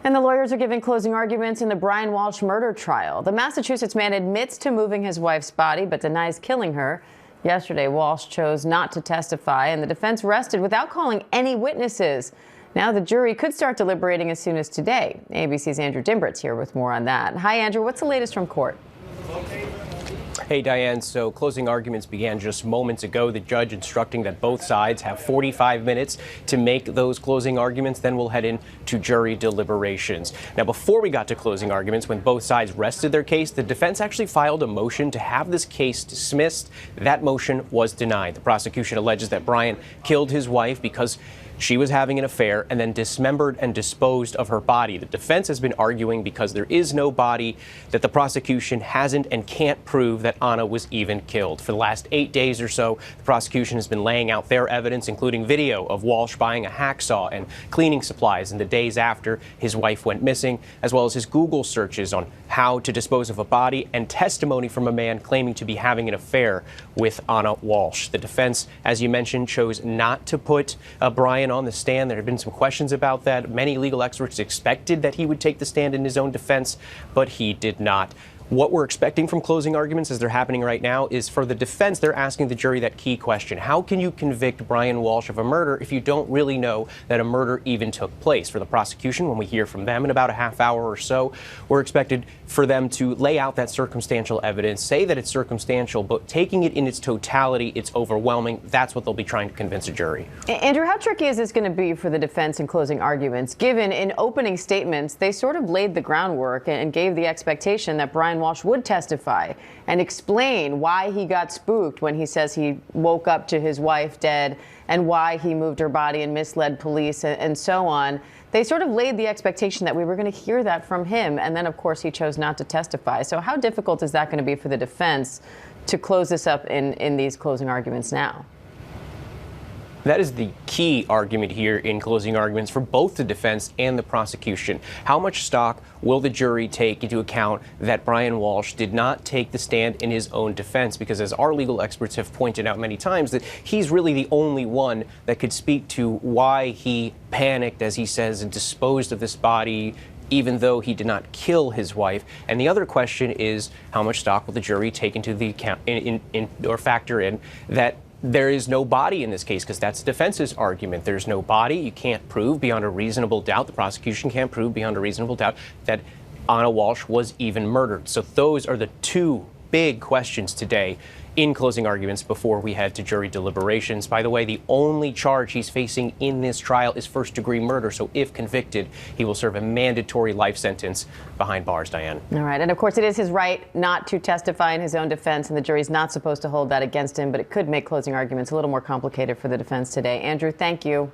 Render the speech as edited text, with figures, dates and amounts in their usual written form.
And the lawyers are giving closing arguments in the Brian Walshe murder trial. The Massachusetts man admits to moving his wife's body but denies killing her. Yesterday, Walshe chose not to testify, and the defense rested without calling any witnesses. Now the jury could start deliberating as soon as today. ABC's Andrew Dymburt's here with more on that. Hi, Andrew. What's the latest from court? Hey, Diane. So closing arguments began just moments ago. The judge instructing that both sides have 45 minutes to make those closing arguments. Then we'll head into jury deliberations. Now, before we got to closing arguments, when both sides rested their case, the defense actually filed a motion to have this case dismissed. That motion was denied. The prosecution alleges that Brian killed his wife because she was having an affair and then dismembered and disposed of her body. The defense has been arguing because there is no body that the prosecution hasn't and can't prove that Anna was even killed. For the last 8 days or so, the prosecution has been laying out their evidence, including video of Walshe buying a hacksaw and cleaning supplies in the days after his wife went missing, as well as his Google searches on how to dispose of a body and testimony from a man claiming to be having an affair with Anna Walshe. The defense, as you mentioned, chose not to put Brian on the stand. There have been some questions about that. Many legal experts expected that he would take the stand in his own defense, but he did not. What we're expecting from closing arguments as they're happening right now is for the defense, they're asking the jury that key question. How can you convict Brian Walshe of a murder if you don't really know that a murder even took place? For the prosecution, when we hear from them in about a half hour or so, we're expected for them to lay out that circumstantial evidence, say that it's circumstantial, but taking it in its totality, it's overwhelming. That's what they'll be trying to convince a jury. Andrew, how tricky is this going to be for the defense in closing arguments, given in opening statements they sort of laid the groundwork and gave the expectation that Brian Walshe would testify and explain why he got spooked when he says he woke up to his wife dead and why he moved her body and misled police and so on. They sort of laid the expectation that we were going to hear that from him, and then, of course, he chose not to testify. So how difficult is that going to be for the defense to close this up in these closing arguments now? That is the key argument here in closing arguments for both the defense and the prosecution. How much stock will the jury take into account that Brian Walshe did not take the stand in his own defense? Because as our legal experts have pointed out many times, that he's really the only one that could speak to why he panicked, as he says, and disposed of this body even though he did not kill his wife. And the other question is, how much stock will the jury take into the account or factor in that there is no body in this case, because that's the defense's argument. There's no body. You can't prove beyond a reasonable doubt. The prosecution can't prove beyond a reasonable doubt that Anna Walshe was even murdered. So those are the two big questions today in closing arguments before we head to jury deliberations. By the way, the only charge he's facing in this trial is first-degree murder. So if convicted, he will serve a mandatory life sentence behind bars, Diane. All right. And of course, it is his right not to testify in his own defense, and the jury's not supposed to hold that against him. But it could make closing arguments a little more complicated for the defense today. Andrew, thank you.